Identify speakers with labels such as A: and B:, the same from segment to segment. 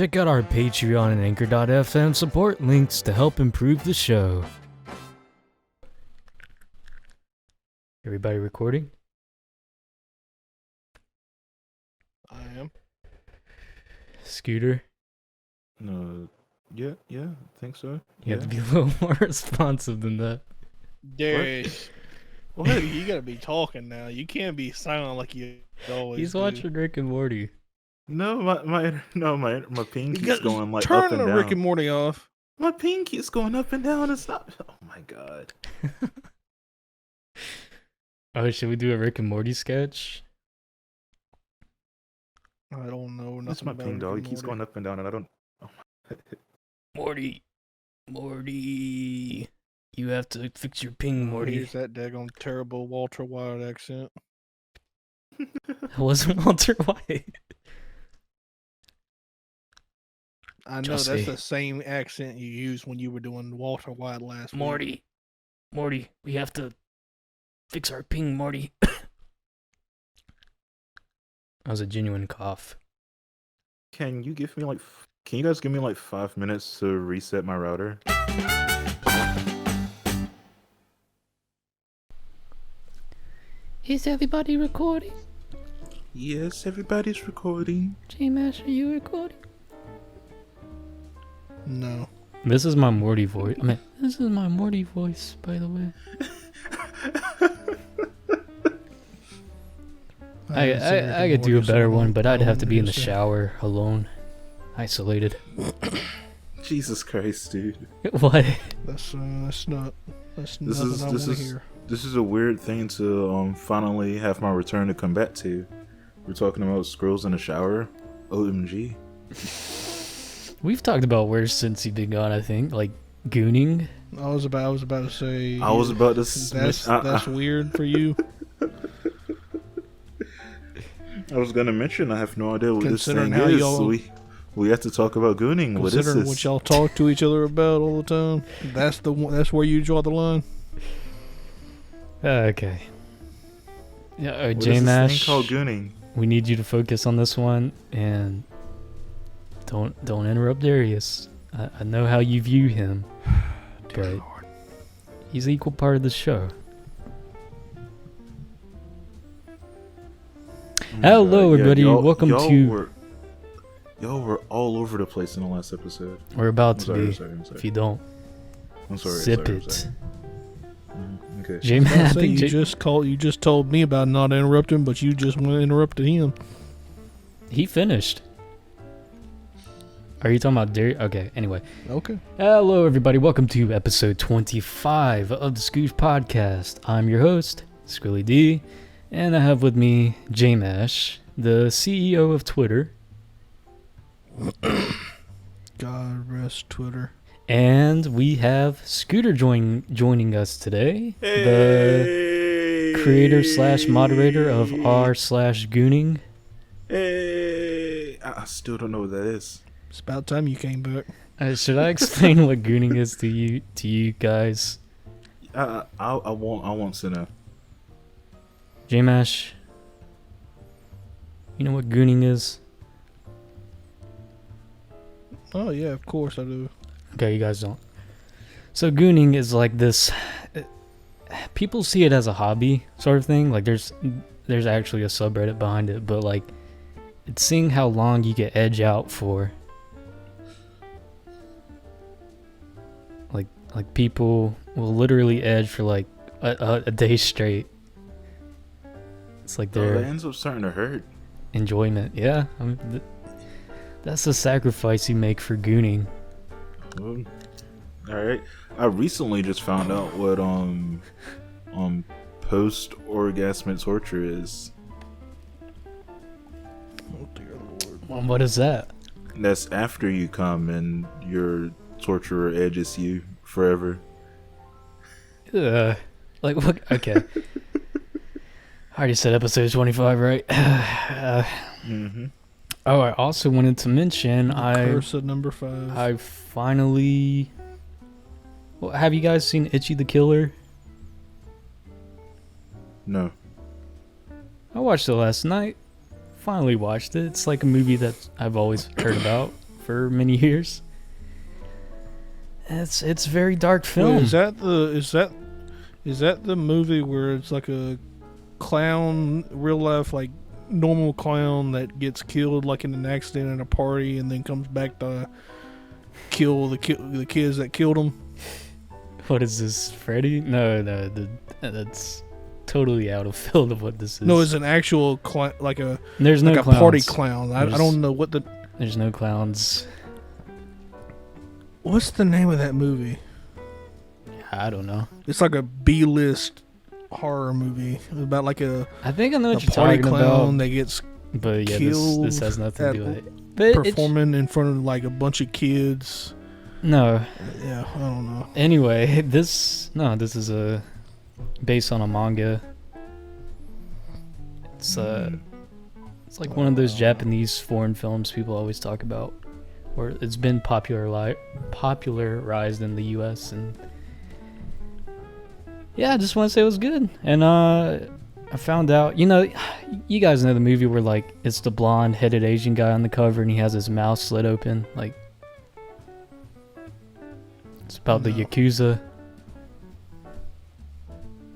A: Check out our Patreon and Anchor.fm support links to help improve the show. Everybody recording?
B: I am.
A: Scooter?
C: No, yeah, I think so.
A: You have to be a little more responsive than that.
B: Darius, what? You gotta be talking now. You can't be silent like you always
A: He's
B: do.
A: watching Rick and Morty.
C: No, my ping
B: You
C: keeps
B: got-
C: going like
B: turn
C: up and
B: the
C: down.
B: Rick and Morty off.
C: My ping keeps going up and down. It's not. Oh my god.
A: Oh, should we do a Rick and Morty sketch?
B: I don't know.
C: That's
B: Nothing
C: my
B: about
C: ping
B: Rick
C: dog. It
B: and
C: keeps
B: Morty.
C: going up and down, and I don't. Oh my.
A: Morty. You have to fix your ping, Morty.
B: Here's that daggone terrible Walter White accent.
A: It wasn't Walter White.
B: I know
A: Just
B: that's
A: say-
B: the same accent you used when you were doing Walter White last week.
A: Morty, we have to fix our ping, Morty. That was a genuine cough.
C: Can you give me like? Can you guys give me like 5 minutes to reset my router?
A: Is everybody recording?
C: Yes, everybody's recording.
A: J-Mash, are you recording?
B: No.
A: This is my Morty voice. This is my Morty voice, by the way. I could do a better one, but I'd have to be in the shower, alone, isolated.
C: Jesus Christ, dude.
A: What?
B: That's not. That's
C: This
B: nothing
C: is
B: I
C: this
B: want to
C: is
B: hear.
C: this is a weird thing to finally have my return to come back to. We're talking about squirrels in the shower. OMG.
A: We've talked about worse since you've been gone, I think. Like, gooning.
B: I was about to say.
C: I was about to.
B: That's weird for you.
C: I was gonna mention I have no idea what this
B: Considering
C: thing
B: how
C: is.
B: y'all-
C: We have to talk about gooning. What is
B: Considering
C: this?
B: what y'all talk to each other about all the time, that's that's where you draw the line.
A: Okay. Yeah,
C: What is this
A: J-Mash,
C: thing called gooning?
A: we need you to focus on this one, and don't interrupt Darius. I know how you view him, but he's an equal part of the show.
C: Oh my
A: Hello,
C: God, yeah,
A: everybody. Welcome to.
C: Y'all were all over the place in the last episode.
A: We're about to
C: I'm
A: be.
C: sorry.
A: If you don't,
C: I'm sorry.
A: sip
C: I'm
A: it.
C: sorry. Okay.
A: J-Mash, I
B: Say
A: think
B: you just told me about not interrupting, but you just interrupted him.
A: he finished. Are you talking about Darius? Okay. Anyway.
B: Okay.
A: Hello, everybody. Welcome to episode 25 of the Scooch Podcast. I'm your host, Skrilly D, and I have with me J-Mash, the CEO of Twitter,
B: God rest Twitter.
A: and we have Scooter joining us today, the creator / moderator of r/gooning.
C: Hey, I still don't know what that is.
B: It's about time you came back.
A: Should I explain what gooning is to you guys?
C: I want to know.
A: J-Mash, you know what gooning is?
B: Oh yeah, of course I do.
A: Okay, you guys don't. So gooning is like this. People see it as a hobby sort of thing. Like there's actually a subreddit behind it, but like it's seeing how long you get edge out for. Like people will literally edge for like a day straight. It's like
C: That
A: their
C: ends up starting to hurt.
A: enjoyment. Yeah, I mean, that's the sacrifice you make for gooning.
C: All right. I recently just found out what post orgasmic torture is.
B: Oh dear Lord.
A: Well, what is that?
C: That's after you come and your torturer edges you forever.
A: Like what? Okay. I already said episode 25, right?
C: Mm-hmm.
A: Oh, I also wanted to mention
B: Curse at number 5.
A: I finally. Well, have you guys seen Itchy the Killer?
C: No.
A: I watched it last night. Finally watched it. It's like a movie that I've always heard about for many years. It's a very dark film.
B: Wait, is that the movie where it's like a clown, real life, like normal clown that gets killed like in an accident at a party and then comes back to kill the kids that killed him?
A: What is this, Freddy? No, that's totally out of field of what this is.
B: No, it's an actual like a
A: there's no
B: like a
A: clowns.
B: party clown. I don't know what the.
A: There's no clowns.
B: What's the name of that movie?
A: I don't know.
B: It's like a B-list horror movie about like a
A: I think I know what you're
B: party
A: talking
B: clown
A: about.
B: that gets
A: But yeah,
B: killed
A: this has nothing to do
B: at
A: with it. But
B: performing in front of like a bunch of kids.
A: No.
B: Yeah, I don't know.
A: Anyway, this is based on a manga. It's like one of those Japanese foreign films people always talk about, or it's been popularized in the U.S. and yeah, I just want to say it was good. And I found out, you guys know the movie where like it's the blonde-headed Asian guy on the cover and he has his mouth slit open, like it's about the
B: No.
A: Yakuza.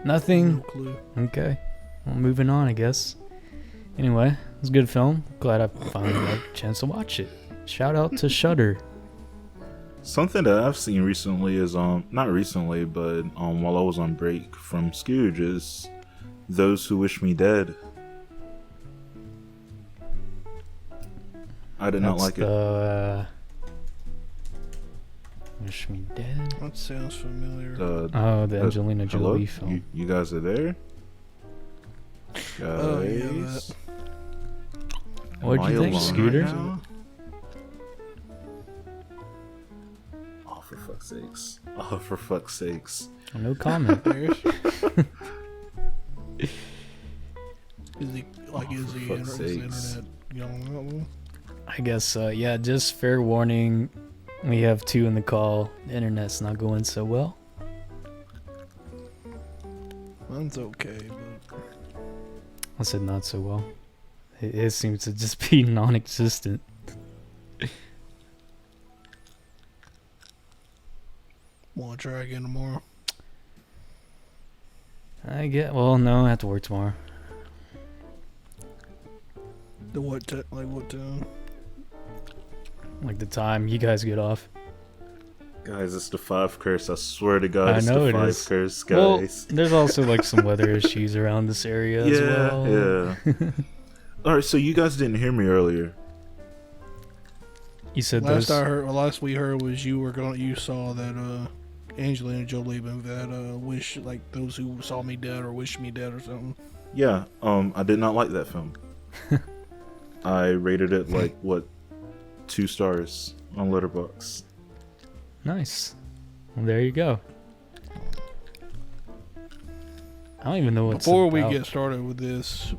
A: Nothing.
B: No clue.
A: Okay. Well, moving on, I guess. Anyway, it was a good film. Glad I finally got a chance to watch it. Shout out to Shudder.
C: Something that I've seen recently is not recently, but while I was on break from Scrooge is Those Who Wish Me Dead. I did not like it.
A: Wish Me Dead.
B: That sounds familiar.
A: The Angelina
C: Hello?
A: Jolie film.
C: You guys are there? Guys?
B: Oh, yeah, that.
A: What'd
C: Am
A: you
C: I
A: think,
C: alone
A: Scooter?
C: right now? Oh, for fuck's sakes. Oh, for fuck's sakes.
A: No comment.
B: Is he like
C: Oh,
B: is
C: for
B: the
C: fuck's
B: internet
C: sakes.
B: young?
A: I guess, yeah, just fair warning. We have two in the call. The internet's not going so well.
B: Mine's okay, but
A: I said not so well. It seems to just be non-existent.
B: wanna try again tomorrow.
A: Well, no, I have to work tomorrow.
B: The what time?
A: Like the time you guys get off.
C: Guys, it's the 5 curse. I swear to God,
A: I
C: it's
A: know
C: the
A: it
C: 5
A: is.
C: curse,
A: Well,
C: guys.
A: there's also like some weather issues around this area as well.
C: Yeah. Alright, so you guys didn't hear me earlier.
A: You said
B: Last we heard was you saw that Angelina Jolie movie that wish like those who saw me dead or wish me dead or something.
C: Yeah, I did not like that film. I rated it like 2 stars on Letterboxd.
A: Nice. Well, there you go. I don't even know what's
B: Before we get started with this,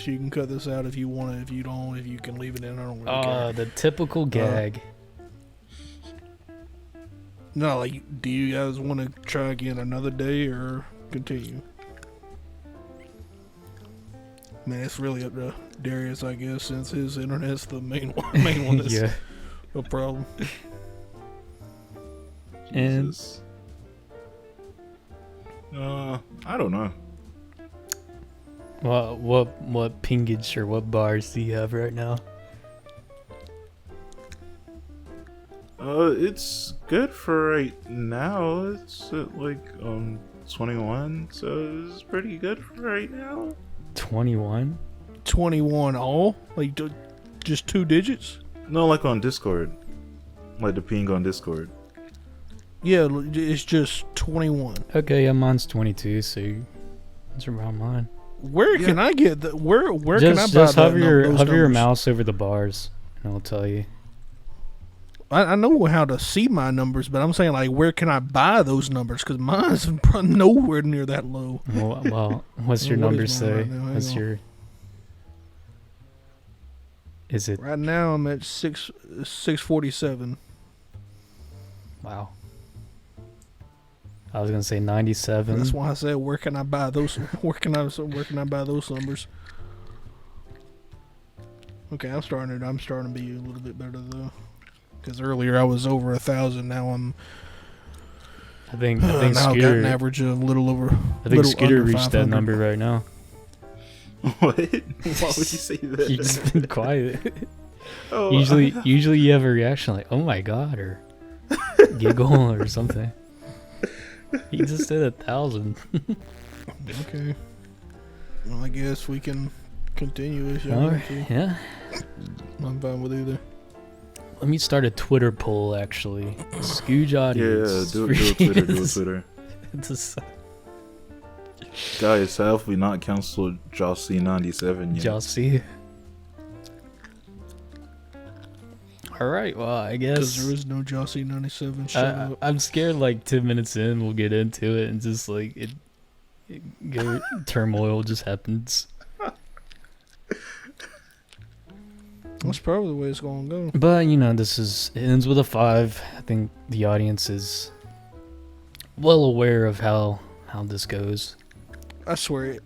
B: you can cut this out if you want it. If you don't, if you can leave it in, I don't really care.
A: the typical gag.
B: No, like, do you guys want to try again another day or continue? Man, it's really up to Darius, I guess, since his internet's the main one that's
A: Yeah.
B: a problem.
A: And-
C: Jesus. I don't know.
A: Well, what pingage or what bars do you have right now?
C: It's good for right now. It's at like 21, so it's pretty good for right now.
A: 21?
B: 21 all? Like, just 2 digits?
C: No, like on Discord, like the ping on Discord.
B: Yeah, it's just 21.
A: Okay, yeah, mine's 22, so it's around mine.
B: Where can I get the where can I buy
A: Just hover your
B: those
A: hover your
B: numbers?
A: mouse over the bars, and it'll tell you.
B: I know how to see my numbers, but I'm saying like where can I buy those numbers? Because mine's probably nowhere near that low.
A: Well, what's your
B: What
A: number
B: is mine
A: say?
B: right now? Hang
A: What's
B: on.
A: your? Is it?
B: Right now I'm at 647.
A: Wow. I was gonna say 97.
B: That's why I said where can I buy those? Where can I buy those numbers? Okay, I'm starting to be a little bit better though. Because earlier I was over 1,000. Now
A: I think
B: now I've got an
A: Scooter.
B: average of a little over.
A: I think
B: little
A: Scooter
B: under
A: reached that
B: 500.
A: number right now.
C: What? Why would you say that?
A: You just been quiet.
C: Oh,
A: Usually you have a reaction like, "Oh my god," or giggle or something. He just said 1,000.
B: Okay. Well, I guess we can continue this.
A: All right, yeah.
B: I'm fine with either.
A: Let me start a Twitter poll. Actually, Scooge
C: yeah,
A: audience.
C: do a Twitter.
A: It's
C: Guys, have we not canceled Jossie 97 yet?
A: Jossie. All right. Well, I
B: Because
A: guess
B: there is no Jossie 97. Shut up.
A: I'm scared. Like 10 minutes in, we'll get into it, and just like it go turmoil just happens.
B: That's probably the way it's going to go.
A: But you know, it ends with a 5. I think the audience is well aware of how this goes.
B: I swear,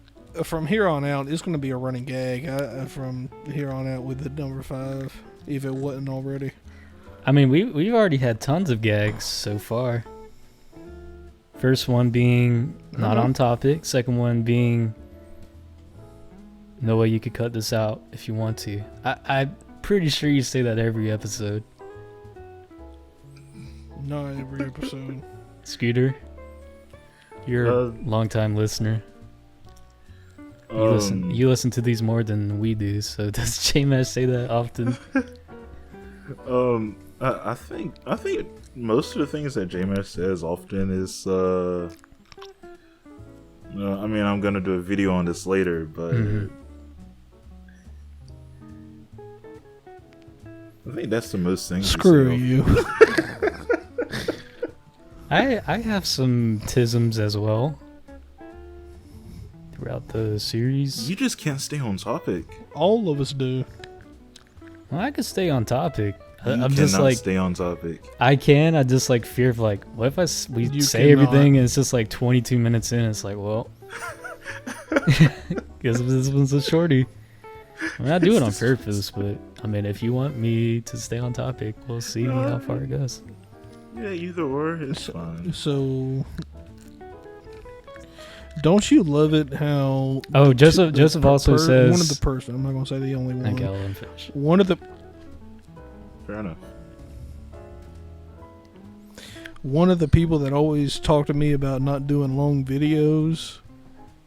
B: from here on out, it's going to be a running gag. From here on out with the number 5, if it wasn't already.
A: I mean, we've already had tons of gags so far. First one being not on topic. Second one being no way you could cut this out if you want to. I'm pretty sure you say that every episode.
B: Not every episode.
A: Scooter, you're a long-time listener. You listen to these more than we do, so does J-Mash say that often?
C: I think most of the things that J-Mash says often is I mean, I'm gonna do a video on this later, but I think that's the most things.
B: Screw you.
A: I have some tisms as well throughout the series.
C: You just can't stay on topic.
B: All of us do.
A: Well, I could stay on topic.
C: I'm just like stay on topic.
A: I can. I just like fear of like, what if we
B: You
A: say
B: cannot.
A: everything and it's just like 22 minutes in? It's like, well, guess this one's a shorty. I mean, I do it on purpose, but I mean, if you want me to stay on topic, we'll see how far it goes.
C: Yeah, either or, it's fine.
B: So, don't you love it how?
A: Oh, Joseph also says
B: one of the person. I'm not gonna say the only one.
A: Okay, I'll let him finish.
B: One of the
C: Fair enough.
B: One of the people that always talk to me about not doing long videos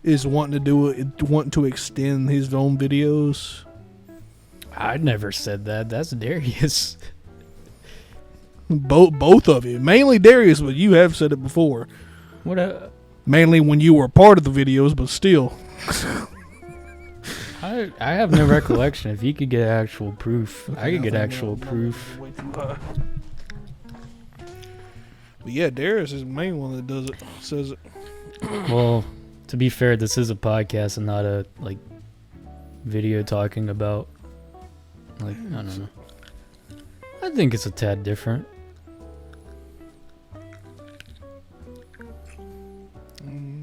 B: is wanting to extend his own videos.
A: I never said that. That's Darius.
B: Both of you, mainly Darius, but you have said it before.
A: What?
B: Mainly when you were a part of the videos, but still.
A: I have no recollection. If you could get actual proof, I could get actual proof.
B: But yeah, Darius is the main one that does it. Says it.
A: Well, to be fair, this is a podcast and not a like video talking about like I don't know. I think it's a tad different.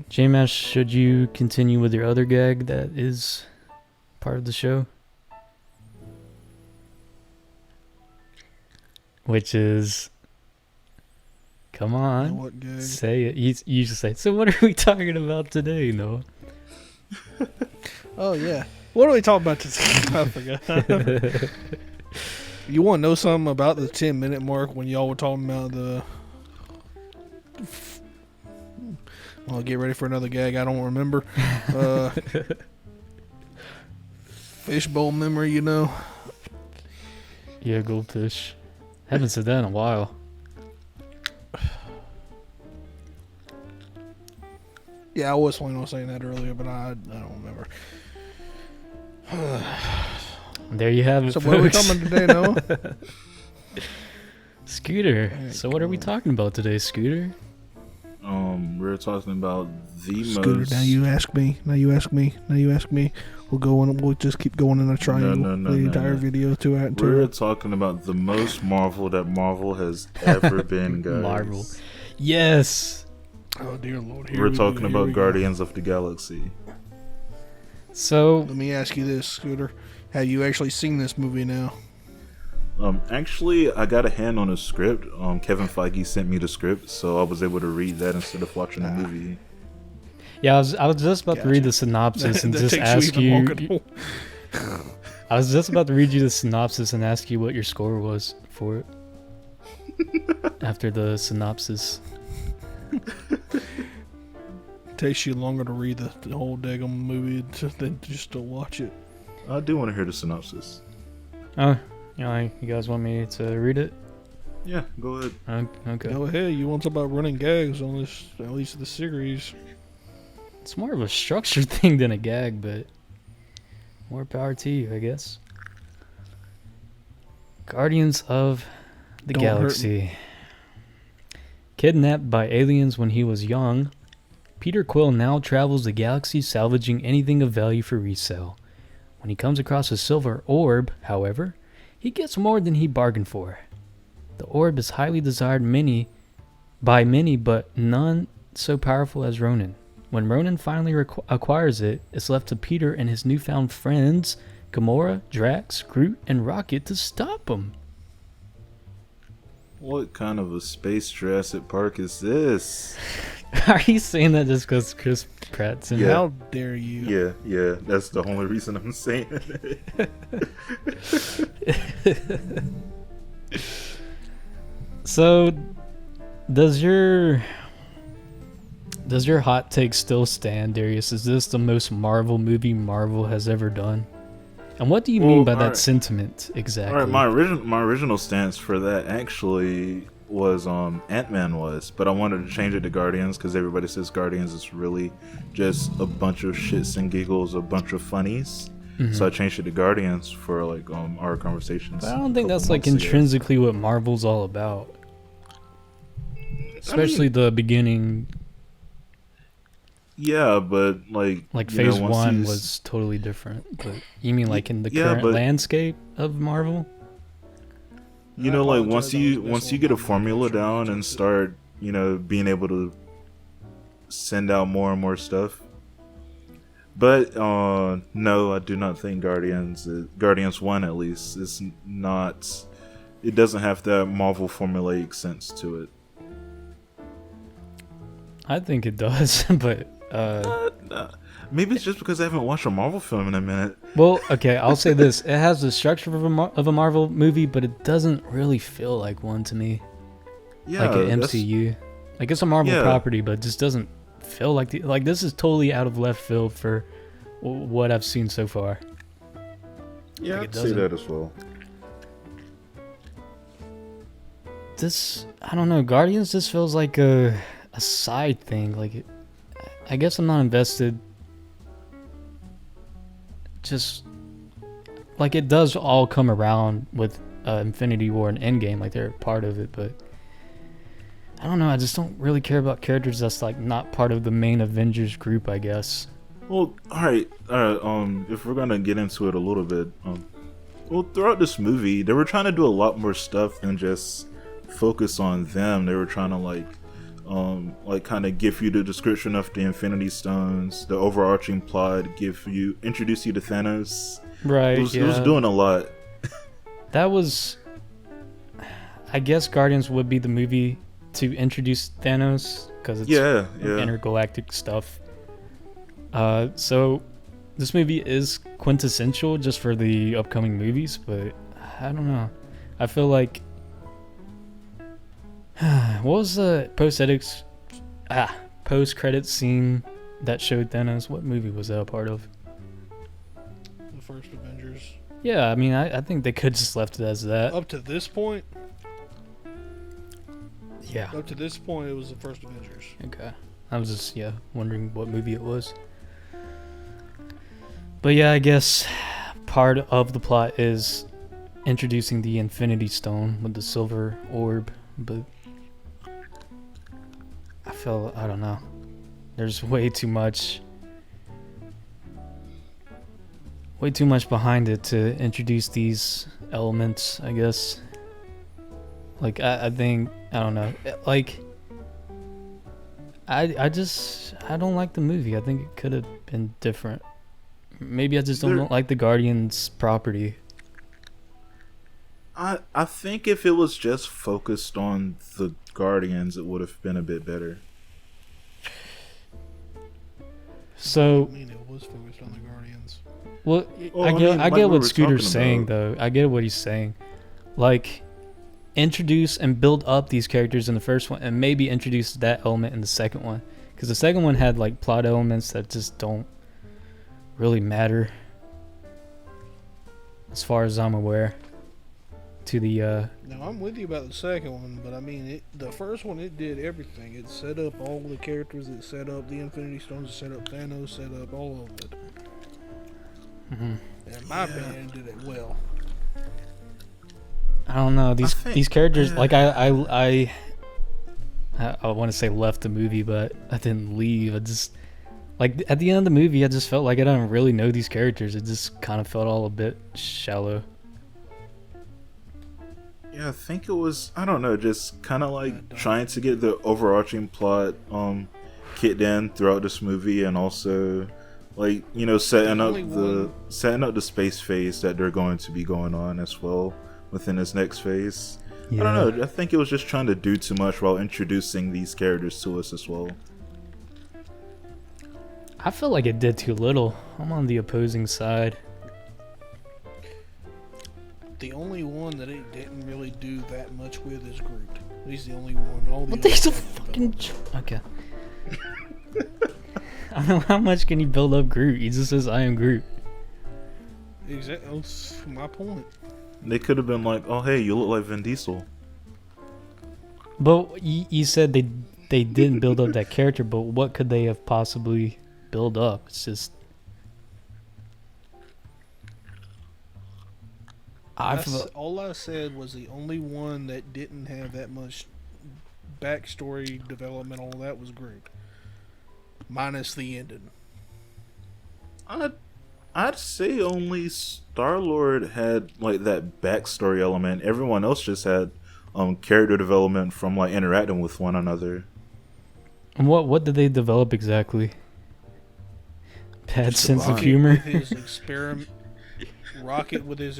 A: J-Mash, should you continue with your other gag that is part of the show? Which is, come on,
B: What gag?
A: say it. You just say, so what are we talking about today, Noah?
B: Oh yeah. What are we talking about today? I forgot. You want to know something about the 10-minute mark when y'all were talking about the... Well, get ready for another gag I don't remember. Fishbowl memory, you know.
A: Yeah, goldfish. Haven't said that in a while.
B: Yeah, I was planning on saying that earlier, but I don't remember.
A: There you have it,
B: So what are we
A: folks.
B: talking about today, Noah?
A: Scooter.
B: Alright,
A: So what are we
B: cool.
A: talking about today, Scooter?
C: We're talking about the
B: Scooter,
C: most.
B: now you ask me. We'll go on. We'll just keep going in a triangle
C: No,
B: the
C: no,
B: entire
C: no.
B: video. 2 out and 2
C: We're
B: out.
C: talking about the most Marvel that Marvel has ever been, guys.
A: Marvel. Yes.
B: Oh dear Lord! Here
C: We're
B: we
C: talking
B: go, here
C: about
B: we go.
C: Guardians of the Galaxy.
A: So
B: Let me ask you this, Scooter. Have you actually seen this movie now?
C: Actually, I got a hand on a script. Kevin Feige sent me the script, so I was able to read that instead of watching the movie.
A: Yeah, I was just about to read the synopsis and just ask you. I was just about to read you the synopsis and ask you what your score was for it. After the synopsis.
B: Takes you longer to read the whole daggone movie than just to watch it.
C: I do want to hear the synopsis.
A: Oh, you guys want me to read it?
C: Yeah, go ahead.
A: Okay.
B: Go ahead. You want to talk about running gags on this, at least the series.
A: It's more of a structured thing than a gag, but more power to you, I guess. Guardians of the Galaxy. Kidnapped by aliens when he was young, Peter Quill now travels the galaxy salvaging anything of value for resale. When he comes across a silver orb, however, he gets more than he bargained for. The orb is highly desired by many, but none so powerful as Ronan. When Ronan finally acquires it, it's left to Peter and his newfound friends, Gamora, Drax, Groot, and Rocket to stop him.
C: What kind of a space Jurassic Park is this?
A: Are you saying that just because Chris Pratt's in it?
B: How dare you?
C: Yeah, that's the only reason I'm saying it.
A: So, does your hot take still stand, Darius? Is this the most Marvel movie Marvel has ever done? And what do you mean by that sentiment exactly?
C: All right, my original stance for that actually was Ant-Man was, but I wanted to change it to Guardians because everybody says Guardians is really just a bunch of shits and giggles, a bunch of funnies. Mm-hmm. So I changed it to Guardians for like our conversations.
A: But I don't think that's like intrinsically what Marvel's all about. Especially the beginning.
C: Yeah, but like
A: phase one was totally different. But you mean like in the current landscape of Marvel?
C: You know, like once you get a formula down and start, being able to send out more and more stuff. But no, I do not think Guardians 1 at least is not. It doesn't have that Marvel formulaic sense to it.
A: I think it does, but
C: maybe it's just because I haven't watched a Marvel film in a minute.
A: Well, okay, I'll say this: it has the structure of a Marvel movie, but it doesn't really feel like one to me. Yeah, like an MCU. Like it's a Marvel property, but it just doesn't feel like this is totally out of left field for what I've seen so far.
C: Yeah, I'd say that as well.
A: This, I don't know, Guardians just feels like a side thing. Like, I guess I'm not invested. Just like it does all come around with Infinity War and Endgame, like they're part of it, but I don't know. I just don't really care about characters that's like not part of the main Avengers group, I guess.
C: Well, all right. If we're gonna get into it a little bit, well, throughout this movie, they were trying to do a lot more stuff than just focus on them. They were trying to kind of give you the description of the Infinity Stones, the overarching plot, introduce you to Thanos.
A: Right.
C: It was doing a lot.
A: That was, I guess, Guardians would be the movie to introduce Thanos because it's intergalactic stuff. So this movie is quintessential just for the upcoming movies, but I don't know. I feel like what was the post-credits scene that showed Thanos? What movie was that a part of?
B: The first Avengers.
A: Yeah, I mean, I think they could just left it as that.
B: Up to this point?
A: Yeah.
B: Up to this point, it was the first Avengers.
A: Okay. I was just, wondering what movie it was. But yeah, I guess part of the plot is introducing the Infinity Stone with the silver orb, but I don't know. There's way too much behind it to introduce these elements, I guess. Like, I think, I don't know. Like, I don't like the movie. I think it could have been different. Maybe I just
C: There-
A: don't like the Guardians property.
C: I think if it was just focused on the Guardians, it would have been a bit better.
A: So,
B: I mean, it was focused on the Guardians.
A: well,
C: Well,
A: I
C: I
A: get
C: mean,
A: I
C: like
A: get
C: we
A: what
C: were
A: Scooter's
C: talking
A: saying
C: about.
A: though. I get what he's saying. Like, introduce and build up these characters in the first one, and maybe introduce that element in the second one, because the second one had like plot elements that just don't really matter, as far as I'm aware. To the
B: Now, I'm with you about the second one, but I mean, the first one, it did everything. It set up all the characters. It set up the Infinity Stones. It set up Thanos. Set up all of it. And in my opinion, it did it well.
A: I don't know these
C: think-
A: these characters. Like I want to say left the movie, but I didn't leave. I just like at the end of the movie, I just felt like I don't really know these characters. It just kind of felt all a bit shallow.
C: Yeah, I think it was, I don't know, just kind of like
B: Dumb.
C: trying to get the overarching plot kicked in throughout this movie, and also like, you know, setting up
B: only one-
C: the space phase that they're going to be going on as well within this next phase. I don't know, I think it was just trying to do too much while introducing these characters to us as well.
A: I feel like it did too little. I'm on the opposing side.
B: The only one that it didn't really do that much with is Groot. He's the only one. All the
A: But
B: others
A: he's a
B: had
A: fucking
B: development.
A: okay. I don't know how much can he build up Groot. He just says, "I am Groot."
B: Exactly. That's my point.
C: They could have been like, oh hey, you look like Vin Diesel.
A: But you said they didn't build up that character. But what could they have possibly built up? It's just
B: All I said was the only one that didn't have that much backstory development. All that was Groot, minus the ending.
C: I'd say only Star-Lord had like that backstory element. Everyone else just had character development from like interacting with one another.
A: And what did they develop exactly? Bad sense of
B: Rocket
A: humor.
B: With his Rocket with his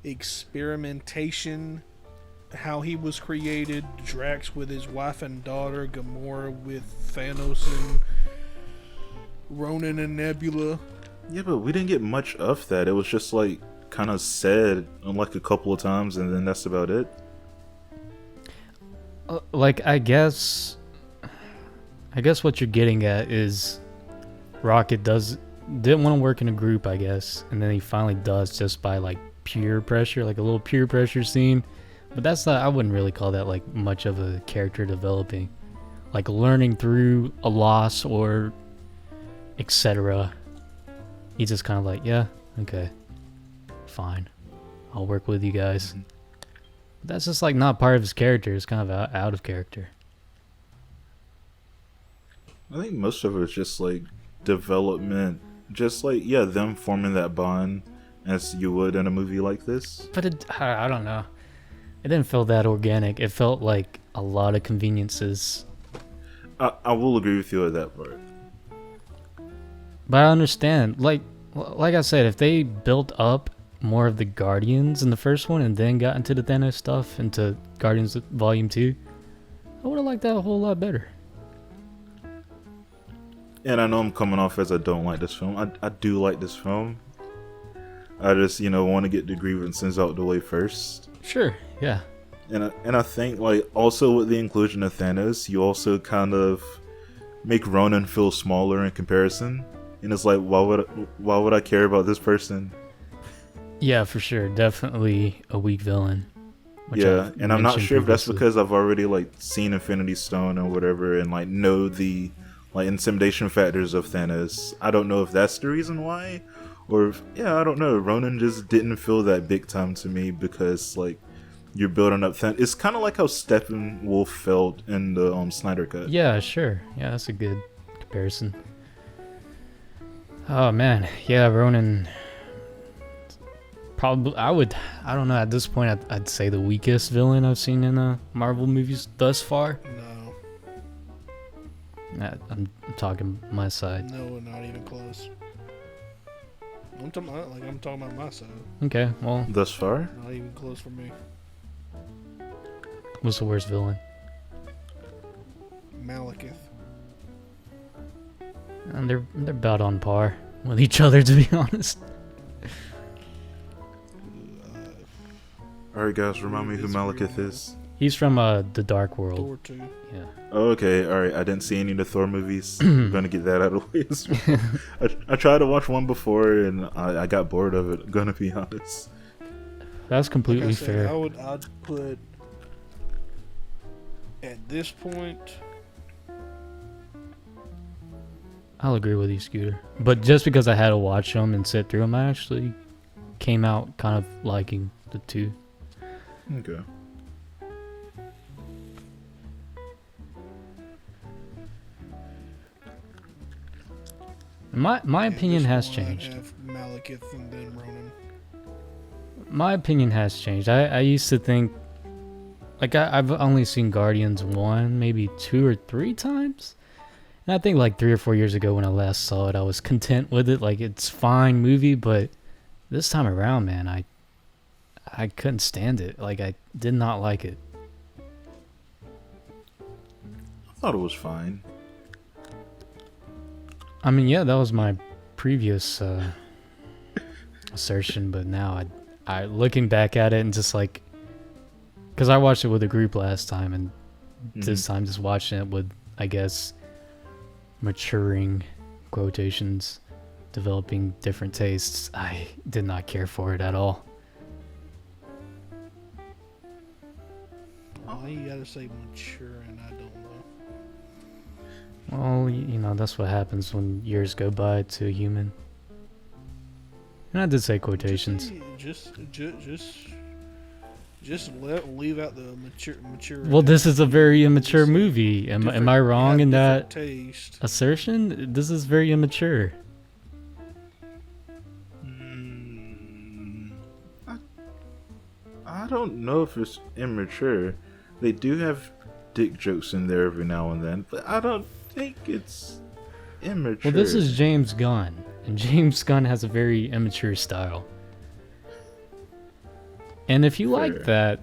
B: experimentation, how he was created. Drax with his wife and daughter. Gamora with Thanos and Ronan and Nebula.
C: Yeah, but we didn't get much of that. It was just like kind of said like a couple of times, and then that's about it.
A: Like I guess what you're getting at is Rocket didn't want to work in a group, I guess, and then he finally does just by like peer pressure, like a little peer pressure scene. But that's not, I wouldn't really call that like much of a character developing, like learning through a loss or etc. He's just kind of like, yeah, okay, fine, I'll work with you guys.
C: Mhm.
A: That's just like not part of his character. It's kind of out of character.
C: I think most of it was just like development, just like them forming that bond as you would in a movie like this.
A: But I don't know. It didn't feel that organic. It felt like a lot of conveniences.
C: I will agree with you at that part.
A: But I understand. Like I said, if they built up more of the Guardians in the first one and then got into the Thanos stuff, into Guardians Volume 2, I would have liked that a whole lot better.
C: And I know I'm coming off as I don't like this film. I do like this film. I just, want to get the grievances out the way first.
A: Sure, yeah.
C: And I think, like, also with the inclusion of Thanos, you also kind of make Ronan feel smaller in comparison. And it's like, why would I care about this person?
A: Yeah, for sure. Definitely a weak villain. which
C: Yeah,
A: I've
C: and I'm not
A: mentioned
C: sure if that's
A: previously.
C: because I've already like seen Infinity Stone or whatever, and like know the like intimidation factors of Thanos. I don't know if that's the reason why, or if, I don't know. Ronan just didn't feel that big time to me because like you're building up Thanos. It's kind of like how Steppenwolf felt in the Snyder cut.
A: Yeah, sure. Yeah, that's a good comparison. Oh man, yeah, Ronan. Probably, I don't know. At this point, I'd say the weakest villain I've seen in Marvel movies thus far.
B: No.
A: I'm talking my side.
B: No, not even close. I'm talking about my side.
A: Okay, well,
C: Thus far,
B: Not even close for me.
A: what's the worst villain?
B: Malekith.
A: And they're about on par with each other, to be honest.
C: all right, guys, remind me who Malekith is.
A: He's from the Dark World.
B: Thor 2.
A: Yeah.
C: Oh, okay, all right. I didn't see any of the Thor movies. I'm gonna get that out of the way as well. I tried to watch one before and I got bored of it. I'm gonna be honest.
A: That's completely
B: Like I said,
A: fair.
B: I'd put at this point.
A: I'll agree with you, Scooter. But just because I had to watch them and sit through them, I actually came out kind of liking the two.
C: Okay.
A: My
B: At
A: opinion
B: this
A: has
B: point, I'd
A: changed.
B: have Malekith and then Ronan.
A: My opinion has changed. I used to think, like, I've only seen Guardians 1, maybe 2 or 3 times. And I think like 3 or 4 years ago when I last saw it, I was content with it. Like, it's fine movie, but this time around, man, I couldn't stand it. Like, I did not like it.
C: I thought it was fine.
A: I mean, yeah, that was my previous assertion, but now I looking back at it and just like, because I watched it with a group last time, and this time just watching it with, I guess, maturing quotations, developing different tastes, I did not care for it at all.
B: Why you gotta say mature and I don't know.
A: Well, you know, that's what happens when years go by to a human. And I did say quotations.
B: Just leave out the mature.
A: Well, this is a very immature movie. Am I wrong in that
B: taste?
A: assertion? This is very immature.
C: I don't know if it's immature. They do have dick jokes in there every now and then, but I don't think it's immature.
A: Well, this is James Gunn, and James Gunn has a very immature style. And if you like that,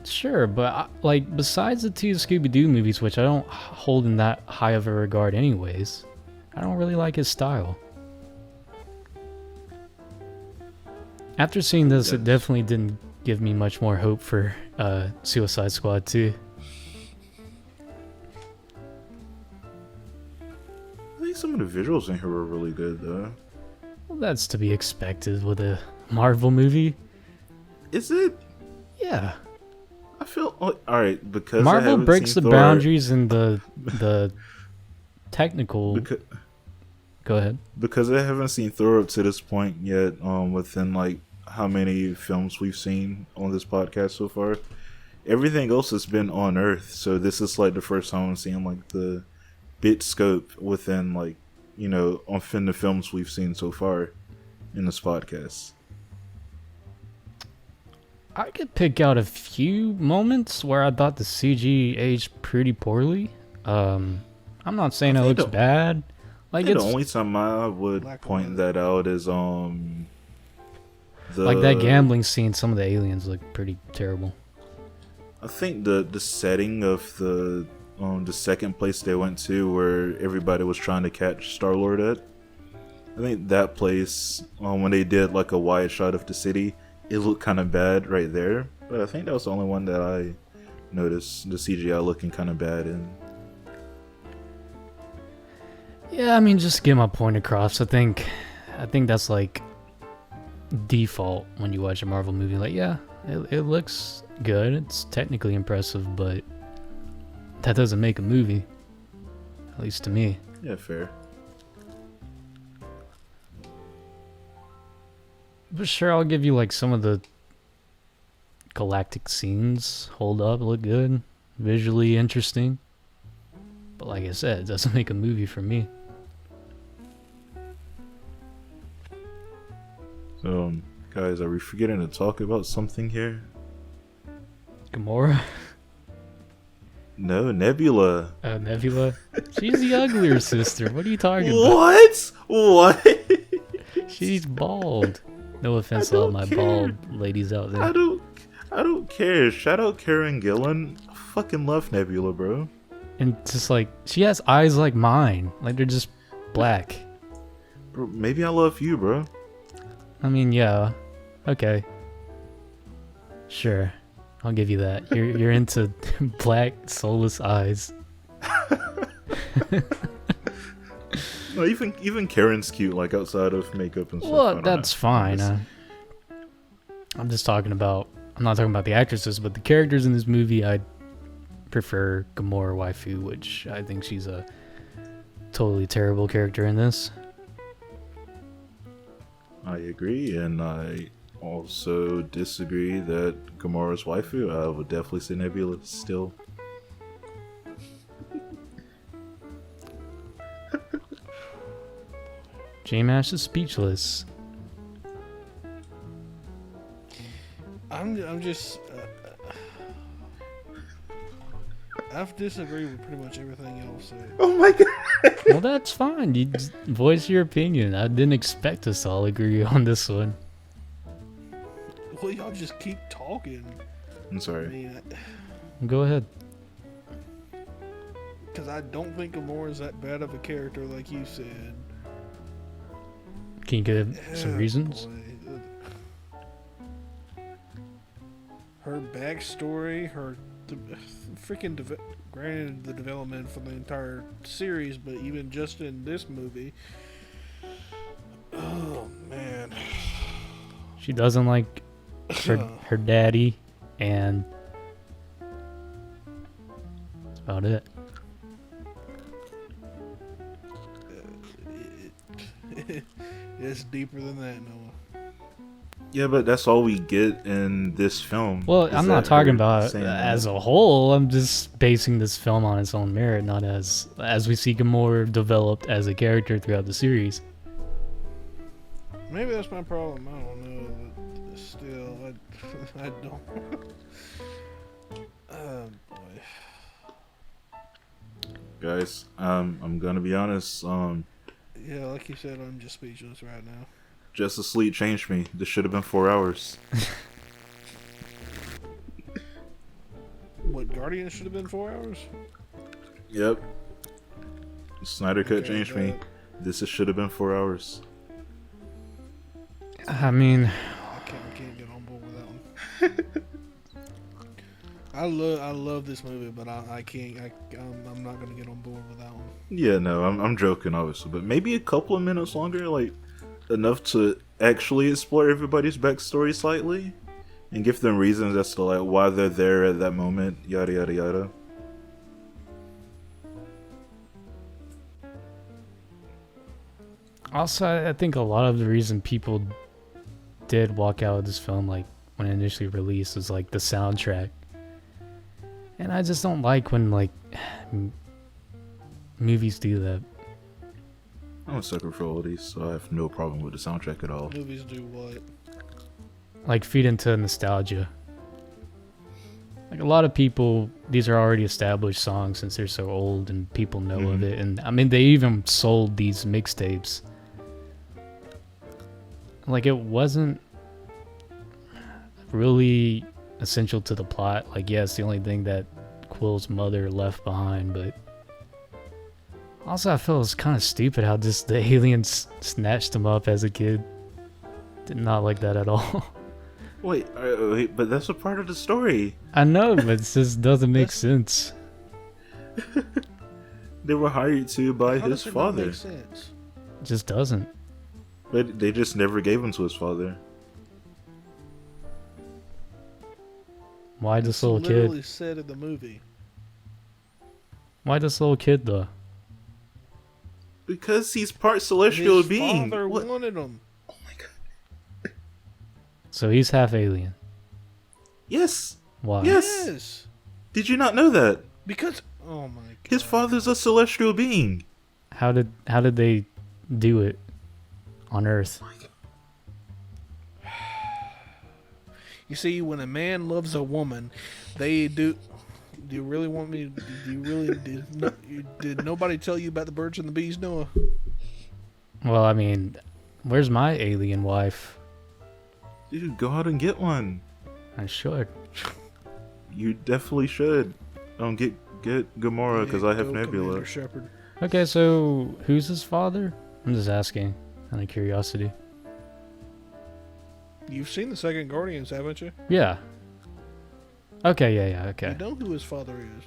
A: sure, but like, besides the two Scooby-Doo movies, which I don't hold in that high of a regard anyways, I don't really like his style. After seeing this, it definitely didn't give me much more hope for Suicide Squad 2.
C: I think some of the visuals in here were really good, though.
A: Well, that's to be expected with a Marvel movie.
C: Is it?
A: Yeah.
C: I feel alright because I
A: Marvel
C: haven't
A: breaks the
C: seen Thor,
A: boundaries in the technical. Go ahead.
C: because I haven't seen Thor up to this point yet. Within like how many films we've seen on this podcast so far, everything else has been on Earth. So this is like the first time I'm seeing like the bit scope within like, you know, on the films we've seen so far in this podcast.
A: I could pick out a few moments where I thought the CG aged pretty poorly. I'm not saying it looks bad. Like,
C: The
A: it's
C: only time I would point that out is
A: like that gambling scene. Some of the aliens look pretty terrible.
C: I think the setting of the second place they went to, where everybody was trying to catch Star-Lord at. I think that place, when they did like a wide shot of the city, it looked kind of bad right there. But I think that was the only one that I noticed the CGI looking kind of bad in.
A: Yeah, I mean, just to get my point across, I think that's like default when you watch a Marvel movie. Like, yeah, it looks good. It's technically impressive, but that doesn't make a movie. At least to me.
C: Yeah, fair.
A: But sure, I'll give you like some of the galactic scenes hold up, look good, visually interesting. But like I said, it doesn't make a movie for me.
C: So, guys, are we forgetting to talk about something here?
A: Gamora?
C: No, Nebula.
A: Nebula. She's the uglier sister. What are you talking about?
C: What? What?
A: She's bald. No offense
C: I
A: to all
C: don't
A: my
C: care.
A: bald ladies out there.
C: I don't care. Shout out Karen Gillan. I fucking love Nebula, bro.
A: And just like, she has eyes like mine. Like, they're just black.
C: Bro, maybe I love you, bro.
A: I mean, yeah. Okay. Sure. I'll give you that. You're into black, soulless eyes.
C: No, even Karen's cute, like outside of makeup and stuff. I
A: Well,
C: don't
A: that's
C: know.
A: fine. I'm just talking about. I'm not talking about the actresses, but the characters in this movie. I prefer Gamora waifu, which I think she's a totally terrible character in this.
C: I agree, and I also disagree that Gamora's waifu. I would definitely say Nebula still.
A: J-Mash is speechless.
B: I'm just. I've disagreed with pretty much everything y'all said.
C: Oh my god!
A: Well, that's fine. You just voice your opinion. I didn't expect us to all agree on this one.
B: Well, y'all just keep talking.
C: I'm
B: I
C: sorry.
B: mean,
A: Go ahead.
B: because I don't think Gamora's that bad of a character, like you said.
A: Can you give some
B: Oh,
A: reasons?
B: boy. Her backstory, granted the development for the entire series, but even just in this movie, oh man,
A: She doesn't like her daddy, and that's about it.
B: It's deeper than that, Noah.
C: Yeah, but that's all we get in this film.
A: Well,
C: is
A: I'm not
C: that
A: talking
C: her
A: about
C: saying that.
A: as a whole. I'm just basing this film on its own merit, not as we see Gamora developed as a character throughout the series.
B: Maybe that's my problem. I don't know, but still, I don't. Boy.
C: Guys, I'm gonna be honest.
B: Yeah, like you said, I'm just speechless right now.
C: Justice League changed me. This should have been 4 hours.
B: What, Guardians should have been 4 hours?
C: Yep. Snyder Cut
B: Okay,
C: changed me. This should have been 4 hours.
A: I mean,
B: I can't get on board with that one. I love this movie, but I can't. I'm not gonna get on board with that one.
C: Yeah, no, I'm joking, obviously, but maybe a couple of minutes longer, like enough to actually explore everybody's backstory slightly, and give them reasons as to like why they're there at that moment. Yada yada yada.
A: also, I think a lot of the reason people did walk out of this film, like when it initially released, was like the soundtrack. And I just don't like when like movies do that.
C: I'm a sucker for oldies, so I have no problem with the soundtrack at all.
B: Movies do what?
A: Like feed into nostalgia. Like a lot of people, these are already established songs since they're so old and people know of it. And I mean, they even sold these mixtapes. Like it wasn't really essential to the plot. Like, yes, the only thing that Quill's mother left behind, but also I felt it was kind of stupid how just the aliens snatched him up as a kid. Did not like that at all.
C: Wait, but that's a part of the story.
A: I know, but it just doesn't make sense.
C: They were hired to by
B: How
C: his
B: does it not
C: father,
B: make sense?
A: It just doesn't.
C: but they just never gave him to his father.
A: Why this little
B: Literally
A: kid?
B: said in the movie.
A: Why this little kid though?
C: Because he's part celestial
B: His
C: being.
B: father
C: What?
B: wanted him.
C: Oh my god.
A: So he's half alien.
C: Yes.
A: Why?
C: Yes.
B: Yes.
C: Did you not know that?
B: Because oh my god.
C: His father's a celestial being.
A: How did they do it on Earth?
B: You see, when a man loves a woman, they do. Do you really want me? Do you really? Did nobody tell you about the birds and the bees, Noah?
A: Well, I mean, where's my alien wife?
C: Dude, go out and get one.
A: I should.
C: You definitely should. Get Gamora because I have
B: Go,
C: Nebula.
B: Commander Shepard.
A: Okay, so who's his father? I'm just asking, out of curiosity.
B: You've seen the second Guardians, haven't you?
A: Yeah. Okay, yeah, okay.
B: You know who his father is.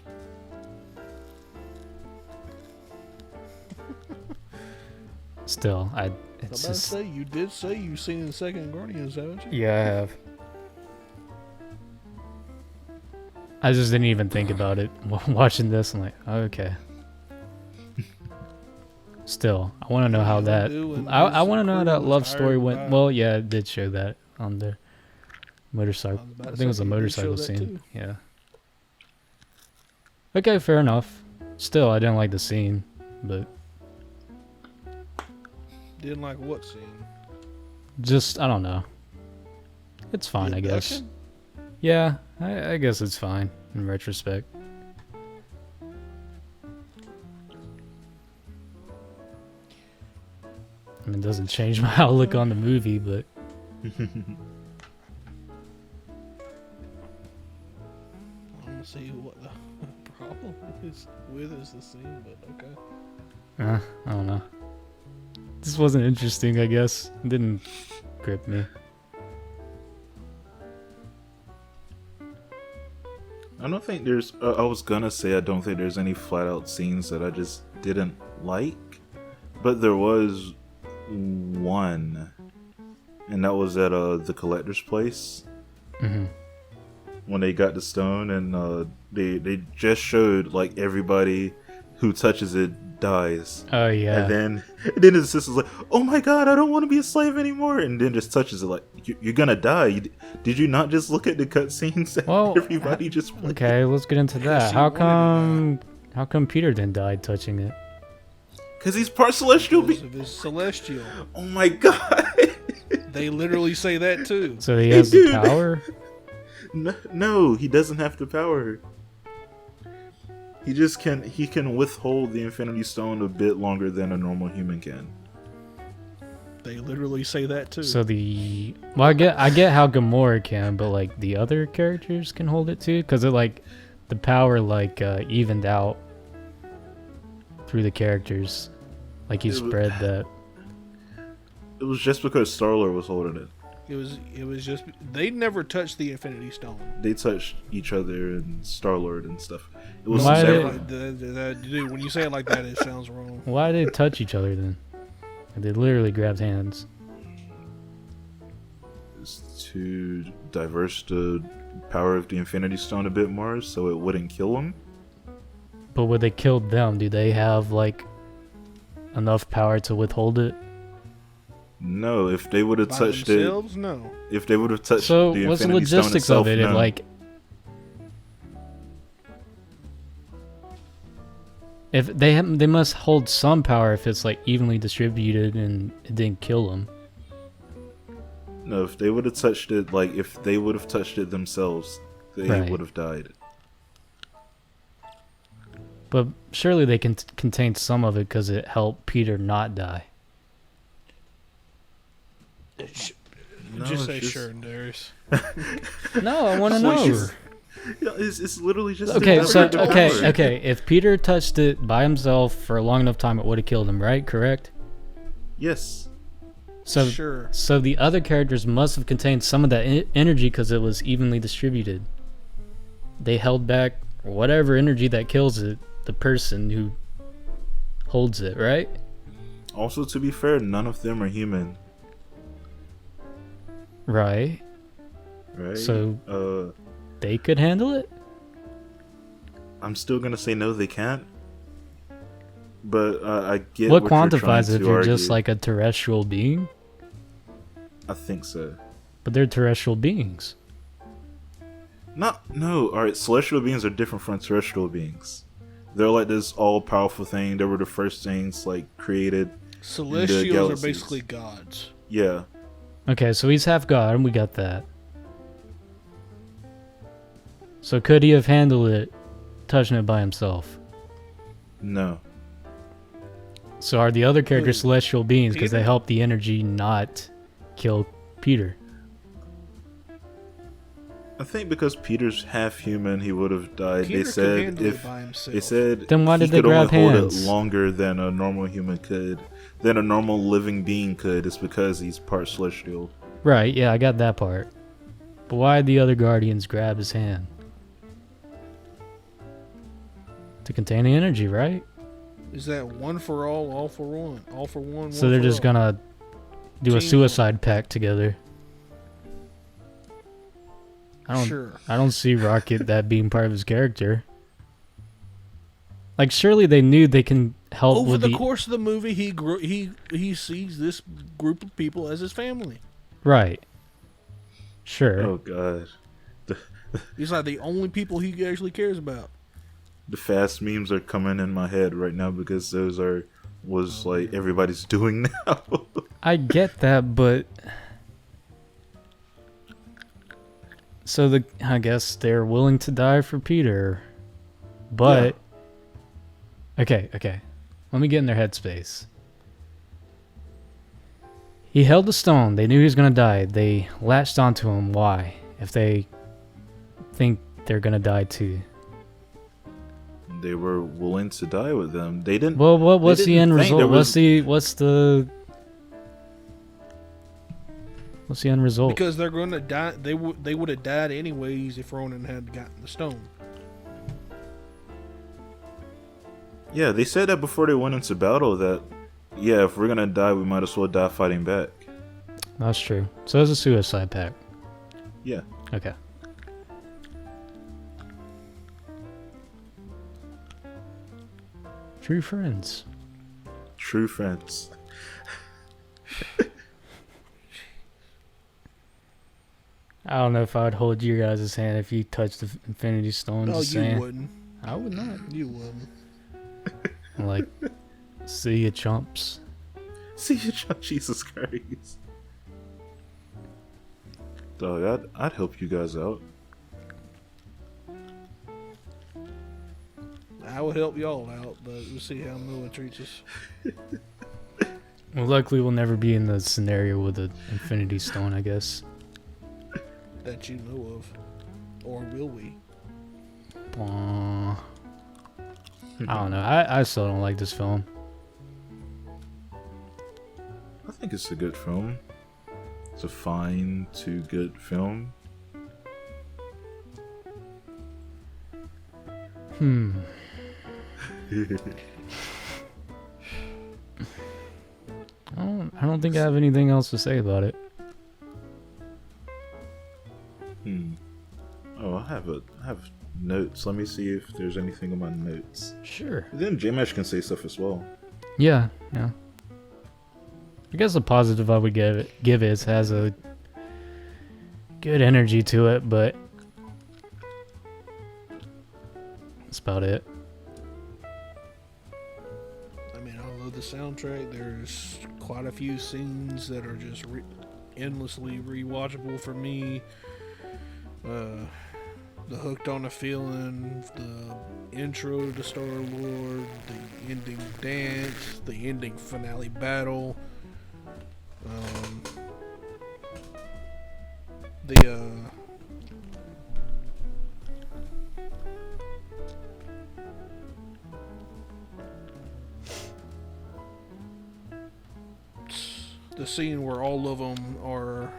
A: Still,
B: I was
A: it's
B: about to
A: just...
B: say, you did say you've seen the second Guardians, haven't you?
A: Yeah, I have. I just didn't even think about it watching this. I'm like, okay. Still, I want to know how that. I want to know how that love story went. Well, yeah, it did show that on the motorcycle. I think it was a motorcycle scene. Yeah. Okay, fair enough. Still, I didn't like the scene, but
B: Didn't like what scene?
A: just I don't know. It's fine,
B: The
A: I guess.
B: abduction?
A: Yeah, I guess it's fine in retrospect. I mean, it doesn't change my outlook on the movie, but
B: I don't see what the problem is with the scene, but okay.
A: I don't know. This wasn't interesting, I guess. It didn't grip me.
C: I don't think there's. I was gonna say I don't think there's any flat out scenes that I just didn't like, but there was one, and that was at the collector's place
A: Mm-hmm.
C: when they got the stone, and they just showed like everybody who touches it dies.
A: Oh yeah.
C: And then his sister's like, "Oh my god, I don't want to be a slave anymore," and then just touches it like, "You're gonna die. Did you not just look at the cutscenes that
A: Well,
C: everybody just played?"
A: Okay, let's get into that.
B: she
A: How
B: wanted to
A: come Peter then died touching it?
C: Because he's part celestial.
B: Because of his celestial.
C: Oh my god.
B: They literally say that too.
A: So he has the
C: Dude.
A: power?
C: No, he doesn't have the power. He just can withhold the Infinity Stone a bit longer than a normal human can.
B: They literally say that too.
A: So well, I get how Gamora can, but like the other characters can hold it too, because it like the power like evened out through the characters, like he spread that.
C: It was just because Star-Lord was holding it.
B: It was just they never touched the Infinity Stone.
C: They touched each other and Star-Lord and stuff. It was
A: Why
C: separate.
B: Dude, when you say it like that, it sounds wrong.
A: Why did they touch each other then? They literally grabbed hands.
C: It's to diverse the power of the Infinity Stone a bit more, so it wouldn't kill him.
A: But when they killed them, do they have like enough power to withhold it?
C: No, if they would have
B: By
C: touched
B: themselves, no.
C: it, if they would have touched
A: So
C: the
A: what's the
C: Infinity Stone
A: logistics
C: itself,
A: of it?
C: no.
A: It like, if they must hold some power if it's like evenly distributed and it didn't kill them.
C: No, if they would have touched it, like if they would have touched it themselves, they
A: Right.
C: would have died.
A: But surely they can contain some of it because it helped Peter not die.
C: No,
B: Just
C: it's
B: say
C: just-
B: sure, Darius.
A: No, I want to
C: Like,
A: know.
C: Yeah, it's literally just
A: Okay,
C: to
A: so
C: divert the power.
A: okay. If Peter touched it by himself for a long enough time, it would have killed him, right? Correct.
C: Yes.
A: So
B: Sure.
A: So the other characters must have contained some of that energy because it was evenly distributed. They held back whatever energy that kills it, the person who holds it, right?
C: Also, to be fair, none of them are human,
A: Right.
C: right?
A: So they could handle it?
C: I'm still gonna say no, they can't. But I get
A: What
C: what you're trying
A: quantifies it if
C: to
A: you're
C: argue.
A: just like a terrestrial being?
C: I think so.
A: But they're terrestrial beings.
C: No. All right, celestial beings are different from terrestrial beings. They're like this all-powerful thing. They were the first things like created.
B: Celestials are
C: galaxies.
B: basically gods.
C: Yeah.
A: Okay, so he's half god, and we got that. So could he have handled it touching it by himself.
C: No.
A: So are the other characters
B: Who?
A: celestial beings because they
B: Peter?
A: help the energy not kill Peter?
C: I think because Peter's half human, he would have died.
B: Peter
C: They
B: could
C: said
B: handle
C: if
B: it by himself.
C: they said
A: Then why
C: he
A: did they
C: could only
A: grab
C: hold
A: hands?
C: it longer than a normal human could, than a normal living being could. It's because he's part celestial.
A: Right, yeah, I got that part. But why did the other guardians grab his hand? To contain the energy, right?
B: Is that one for all for one? All for one,
A: So
B: one
A: they're
B: for
A: just
B: all?
A: gonna do a
B: Teamwork.
A: suicide pact together.
B: Sure.
A: I don't see Rocket that being part of his character. Like, surely they knew they can help
B: Over
A: with
B: the course of the movie, he sees this group of people as his family.
A: Right. Sure.
C: Oh god,
B: He's like the only people he actually cares about.
C: the fast memes are coming in my head right now because those was like everybody's doing now.
A: I get that, but so I guess they're willing to die for Peter. But okay. Let me get in their headspace. He held the stone. They knew he was going to die. They latched onto him. Why? If they think they're going to die too.
C: They were willing to die with them. They didn't.
A: Well, what's the
C: didn't
A: end
C: think there
A: result? What's the end result?
B: Because they're going to die. They would have died anyways if Ronan had gotten the stone.
C: Yeah, they said that before they went into battle. That if we're gonna die, we might as well die fighting back.
A: That's true. So it's a suicide pact.
C: Yeah.
A: Okay. True friends.
C: True friends.
A: I don't know if I would hold your guys' hand if you touched the Infinity Stone.
B: No,
A: Just
B: you
A: saying.
B: wouldn't.
A: I would not.
B: You wouldn't.
A: I'm like, see you chumps.
C: See you, Jesus Christ. Dog, I'd help you guys out.
B: I would help y'all out, but we'll see how Noah treats us.
A: Well, luckily we'll never be in the scenario with the Infinity Stone, I guess.
B: That you know of. Or will we?
A: I don't know. I still don't like this film.
C: I think it's a good film. It's a fine to good film.
A: I don't think I have anything else to say about it.
C: Oh, I have notes. Let me see if there's anything on my notes.
A: Sure.
C: Then J-Mesh can say stuff as well.
A: Yeah. I guess the positive I would give it is has a good energy to it, but that's about it.
B: I mean, I love the soundtrack. There's quite a few scenes that are just endlessly rewatchable for me. The Hooked on a Feeling, the intro to Star-Lord, the ending dance, the ending finale battle, the scene where all of them are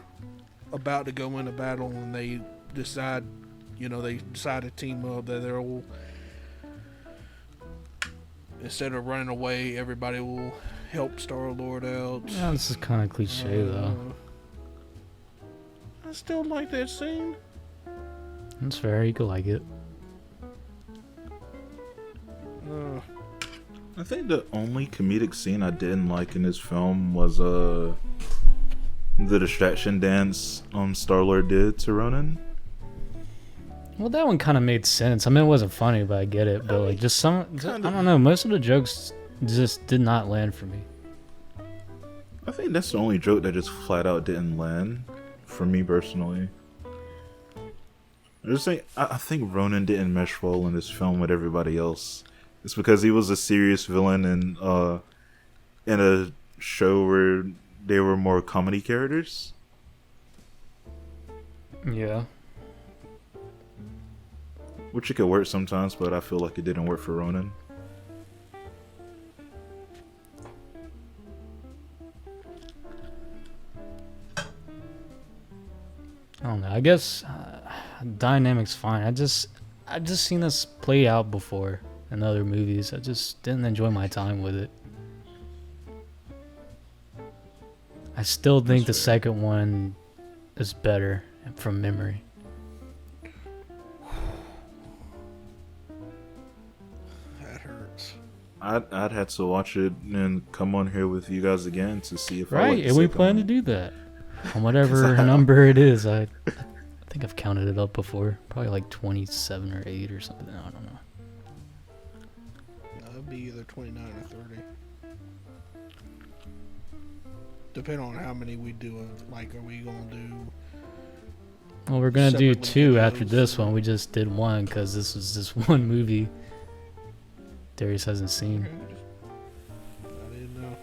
B: about to go into battle and they decide to team up, that they'll, instead of running away, everybody will help Star-Lord out.
A: Yeah, this is kind of cliche though.
B: I still like that scene.
A: That's fair. You could like it.
C: I think the only comedic scene I didn't like in this film was the distraction dance Star-Lord did to Ronan.
A: Well, that one kind of made sense. I mean, it wasn't funny, but I get it. But like, just I don't know. Most of the jokes just did not land for me.
C: I think that's the only joke that just flat out didn't land for me personally. I think Ronan didn't mesh well in this film with everybody else. It's because he was a serious villain in a show where they were more comedy characters.
A: Yeah.
C: Which it could work sometimes, but I feel like it didn't work for Ronan.
A: I don't know. I guess dynamic's fine. I just seen this play out before in other movies. I just didn't enjoy my time with it. I still think the second one is better from memory.
B: That hurts.
C: I'd have to watch it and come on here with you guys again to see if I
A: Right,
C: like the
A: and we
C: second
A: plan to
C: one.
A: do that. On whatever number it is. I think I've counted it up before. Probably like 27 or 8 or something. I don't know.
B: It'd be either 29 or 30. Depending on how many we do of, like, are we gonna do?
A: Well, we're gonna do
B: Separately
A: 2
B: videos
A: after this
B: or-
A: one. We just did 1 because this was just one movie Darius hasn't seen.
B: I didn't know.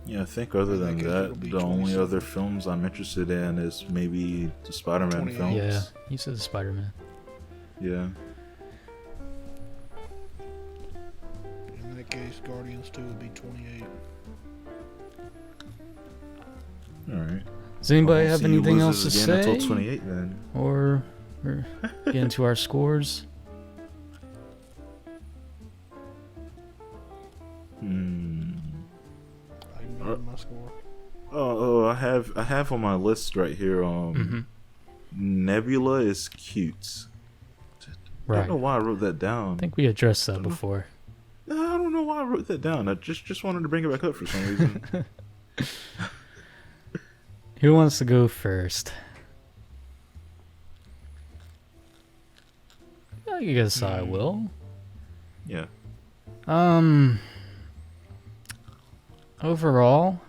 C: Yeah, I think other
B: In that
C: than
B: case,
C: that,
B: it'll be
C: the only
B: 27.
C: other films I'm interested in is maybe the Spider-Man
B: 28.
C: films.
A: Yeah, he said Spider-Man.
C: Yeah.
B: In that case, Guardians 2 would be 28.
C: All right.
A: Does anybody
C: I'll
A: have
C: see you
A: anything else
C: losers
A: to
C: again
A: say?
C: Until 28 then.
A: Or we're getting to our scores?
B: I can give you my score.
C: I have on my list right here. Nebula is cute. I
A: Right.
C: don't know why I wrote that down.
A: I think we addressed that before.
C: I don't know why I wrote that down. I just wanted to bring it back up for some reason.
A: Who wants to go first? I guess I will.
C: Yeah.
A: Overall,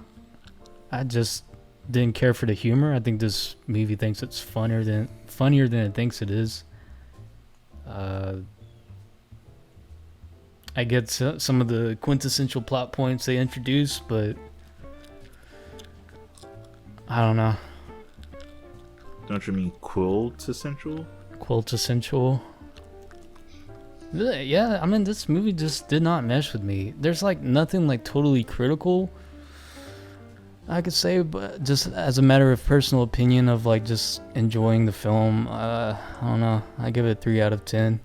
A: I just didn't care for the humor. I think this movie thinks it's funnier than it thinks it is. I get some of the quintessential plot points they introduce, but I don't know.
C: Don't you mean quintessential?
A: Quintessential. Yeah, I mean, this movie just did not mesh with me. There's like nothing like totally critical I could say, but just as a matter of personal opinion of like just enjoying the film, I don't know. I give it a 3 out of 10.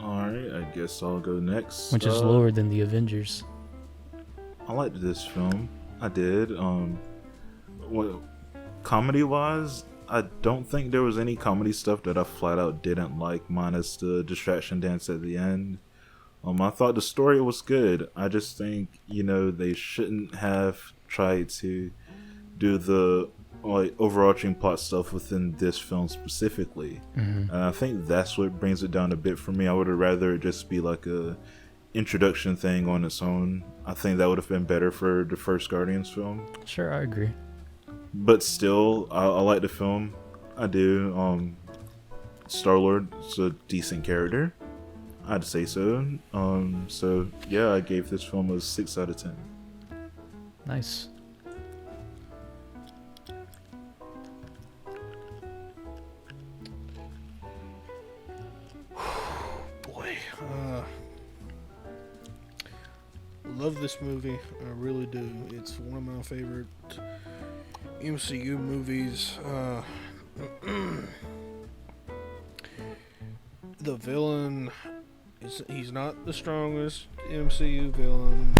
C: Alright, I guess I'll go next.
A: Which is lower than the Avengers.
C: I liked this film. I did. Comedy wise, I don't think there was any comedy stuff that I flat out didn't like, minus the distraction dance at the end. I thought the story was good. I just think, they shouldn't have tried to do the overarching plot stuff within this film specifically. And I think that's what brings it down a bit for me. I would have rather it just be like a introduction thing on its own. I think that would have been better for the first Guardians film.
A: Sure, I agree.
C: But still, I like the film. I do. Star-Lord is a decent character. I'd say so. So yeah, I gave this film a 6 out of 10.
A: Nice.
B: Boy, love this movie. I really do. It's one of my favorite MCU movies. The villain he's not the strongest MCU villain.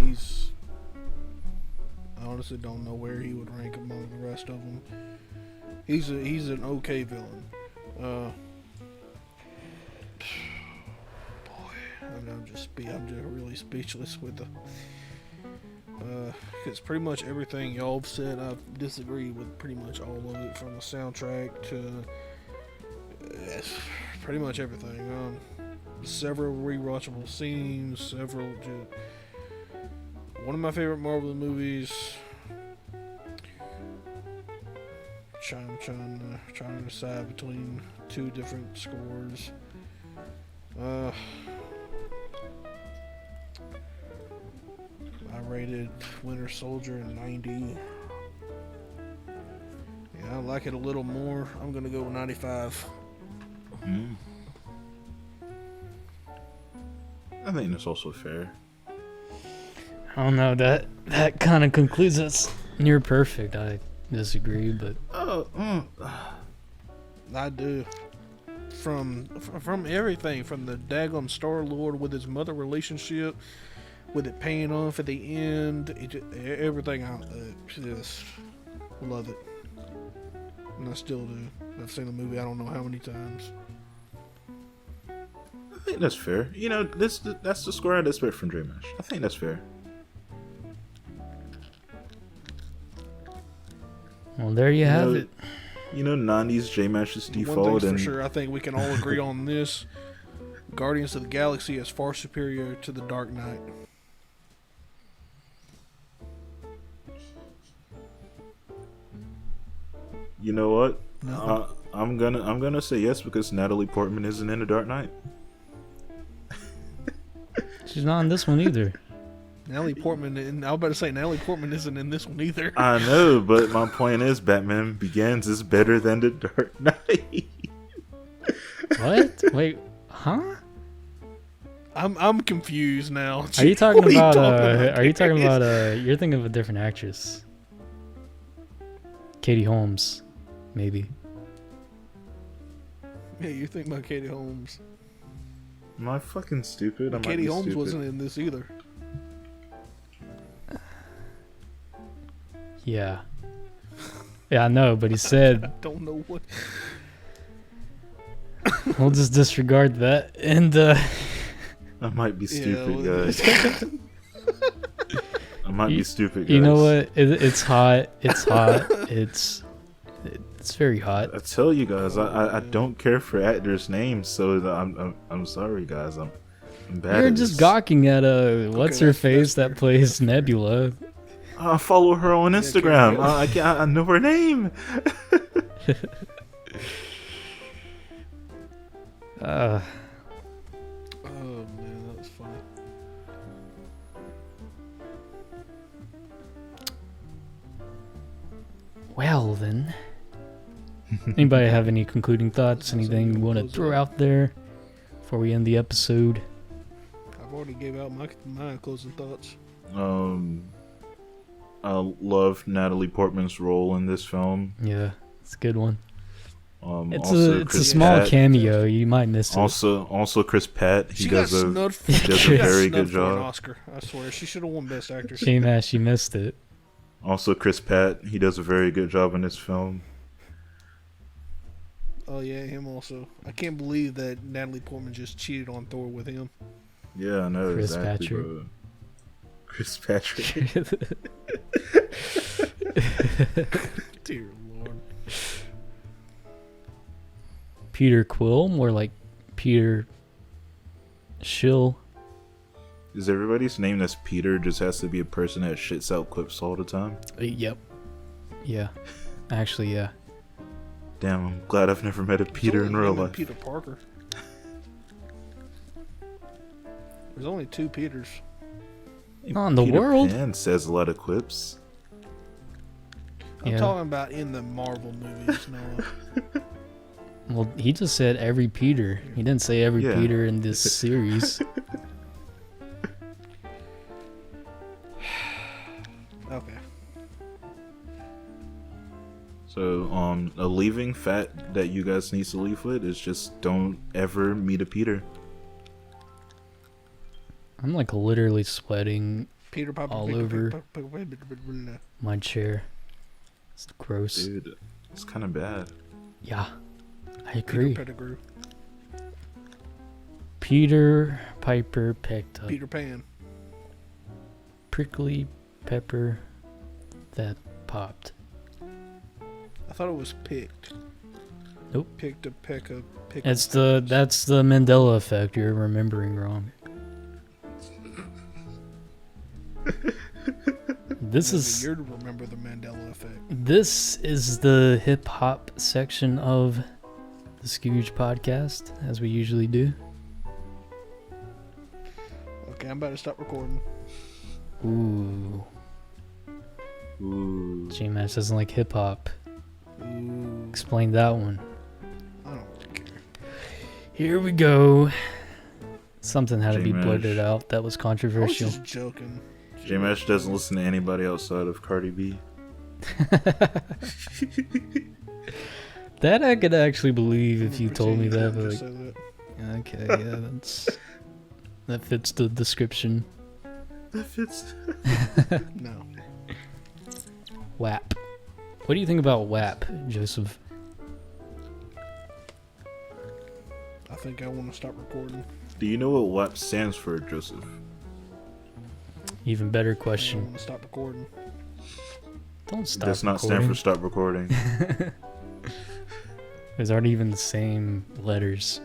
B: I honestly don't know where he would rank among the rest of them. He's an okay villain. I'm just really speechless with the because pretty much everything y'all have said I've disagreed with pretty much all of it, from the soundtrack to pretty much everything. Several rewatchable scenes, several One of my favorite Marvel movies. I'm trying to decide between two different scores. I rated Winter Soldier in 90. Yeah, I like it a little more. I'm gonna go with 95.
C: I think that's also fair.
A: I don't know, that kind of concludes us near perfect. I disagree, but
B: I do. From everything, from the daggone Star-Lord with his mother relationship, with it paying off at the end, everything. I just love it, and I still do. I've seen the movie I don't know how many times.
C: I think that's fair. You know, that's the score I'd expect from Dream Mash. I think that's fair.
A: well, there you have it.
C: You know, 90s J-Mash's
B: One
C: default,
B: thing's
C: and
B: for sure, I think we can all agree on this. Guardians of the Galaxy is far superior to The Dark Knight.
C: you know what?
B: No.
C: I'm gonna say yes because Natalie Portman isn't in The Dark Knight.
A: She's not in this one either.
B: Natalie Portman, and I was about to say Natalie Portman isn't in this one either.
C: I know, but my point is, Batman Begins is better than The Dark Knight.
A: What? Wait, huh?
B: I'm confused now.
A: Are you talking
B: What
A: about?
B: talking
A: Are you talking about? You're thinking of a different actress. Katie Holmes, maybe.
B: Yeah, you think about Katie Holmes.
C: Am I fucking stupid?
B: Katie Holmes wasn't in this either.
A: Yeah. Yeah, I know, but he said
B: I don't know what.
A: we'll just disregard that. And
C: I might be stupid,
B: well,
C: guys. I might be stupid, guys.
A: you know what? It's hot. It's hot. It's very hot.
C: I tell you guys, I don't care for actors' names, so I'm sorry, guys. I'm bad.
A: You're
C: at
A: just
C: this.
A: gawking at what's her
B: that's
A: face
B: fair.
A: that plays Nebula.
C: I follow her on Instagram.
B: Kate
C: I know her name.
B: Oh man, that was funny.
A: Well then. Anybody have any concluding thoughts? Anything you want to throw out there before we end the episode?
B: I've already gave out my closing thoughts.
C: I love Natalie Portman's role in this film.
A: Yeah, it's a good one. It's
C: Also
A: a
C: Chris
A: small
C: Pratt.
A: cameo. You might miss it.
C: Also Chris Pratt. He
B: She got
C: does a
B: snubbed for,
C: does
B: she
C: a
B: got
C: very
B: snubbed
C: good
B: for an
C: job.
B: Oscar. I swear, she should have won Best Actress.
A: Shame that she missed it.
C: Also Chris Pratt. He does a very good job in this film.
B: Oh yeah, him also. I can't believe that Natalie Portman just cheated on Thor with him.
C: Yeah, I know
A: Chris
C: exactly.
A: Patrick.
C: Bro. Chris Patrick.
B: Dear Lord.
A: Peter Quill, more like Peter Schill.
C: Is everybody's name that's Peter just has to be a person that shits out quips all the time?
A: Yep. Yeah. Actually, yeah.
C: Damn, I'm glad I've never met a Peter
B: There's
C: in
B: only
C: real
B: him and
C: life.
B: Peter Parker. There's only two Peters.
A: Not in the
C: Peter
A: world.
C: Pan says a lot of quips.
B: I'm
A: Yeah.
B: talking about in the Marvel movies, Noah.
A: Well, he just said every Peter. He didn't say every
C: Yeah.
A: Peter in this series.
B: Okay.
C: So, a leaving fact that you guys need to leave with is just don't ever meet a Peter.
A: I'm like literally sweating
B: Peter Piper.
A: All over. my chair. It's gross.
C: Dude, it's kind of bad.
A: Yeah, I
B: Peter
A: agree.
B: Pettigrew.
A: Peter Piper picked up
B: Peter Pan.
A: prickly pepper that popped.
B: I thought it was picked.
A: Nope.
B: Picked a peck of pickles.
A: That's the Mandela effect. You're remembering wrong. This
B: Maybe
A: is
B: you're to remember the Mandela effect.
A: this is the hip hop section of the Scooge podcast, as we usually do.
B: Okay, I'm about to stop recording.
A: Ooh,
C: Ooh.
A: J-Match doesn't like hip hop.
B: Ooh,
A: Explain that one.
B: I don't really care.
A: Here we go. Something had to be
C: J-Mash.
A: blurted out that was
B: I was
A: controversial.
B: just joking.
C: J-Mash doesn't listen to anybody outside of Cardi B.
A: That I could actually believe if you told me that.
B: Pretend
A: But
B: you
A: like,
B: didn't just say
A: okay, yeah, that fits the description.
C: That fits.
B: that. No.
A: WAP. What do you think about WAP, Joseph?
B: I think I want to stop recording.
C: Do you know what WAP stands for, Joseph?
A: Even better
B: I
A: question.
B: want to stop recording.
A: Don't stop.
C: Does not stand for stop recording.
A: Those aren't even the same letters.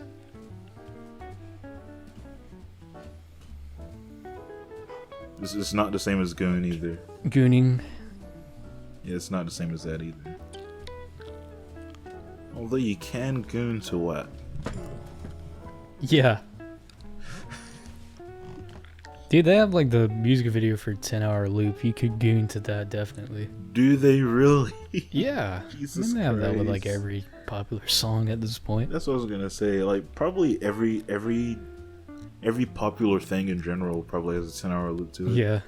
C: This is not the same as goon either.
A: Gooning.
C: Yeah, it's not the same as that either. Although you can goon to WAP.
A: Yeah. Dude, they have like the music video for 10-hour loop. You could goon to that, definitely.
C: Do they really?
A: Yeah.
C: Jesus
A: They have that with like
C: Christ.
A: every popular song at this point.
C: That's what I was gonna say. Like probably every popular thing in general probably has a 10-hour loop to it.
A: Yeah.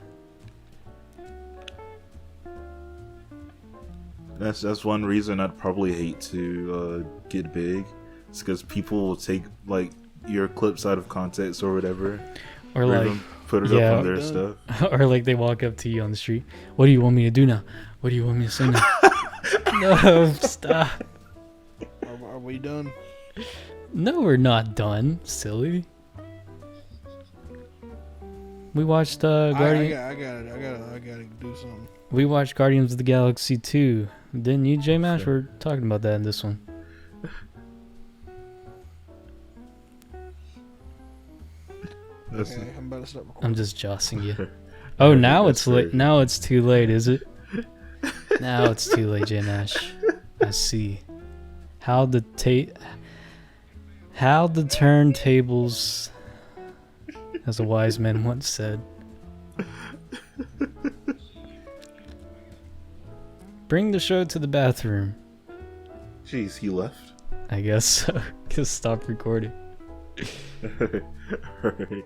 C: That's one reason I'd probably hate to get big. It's because people will take like your clips out of context or whatever,
A: Or
C: or
A: like,
C: even put it
A: yeah.
C: up on their
B: Done.
C: stuff.
A: or like they walk up to you on the street. What do you want me to do now? What do you want me to say now? No, stop.
B: Are we done?
A: No, we're not done, silly. We watched Guardian.
B: I gotta do something.
A: We watched Guardians of the Galaxy 2. Didn't you, J-Mash?
C: Sure.
A: We're talking about that in this one.
C: That's
B: Okay, I'm about to stop recording.
A: I'm just jossing you. Oh, now it's late. Now it's too late, is it? Now it's too late, J-Mash. I see. How the turntables, as a wise man once said. Bring the show to the bathroom.
C: Jeez, he left.
A: I guess so. Just stop recording.
C: Alright.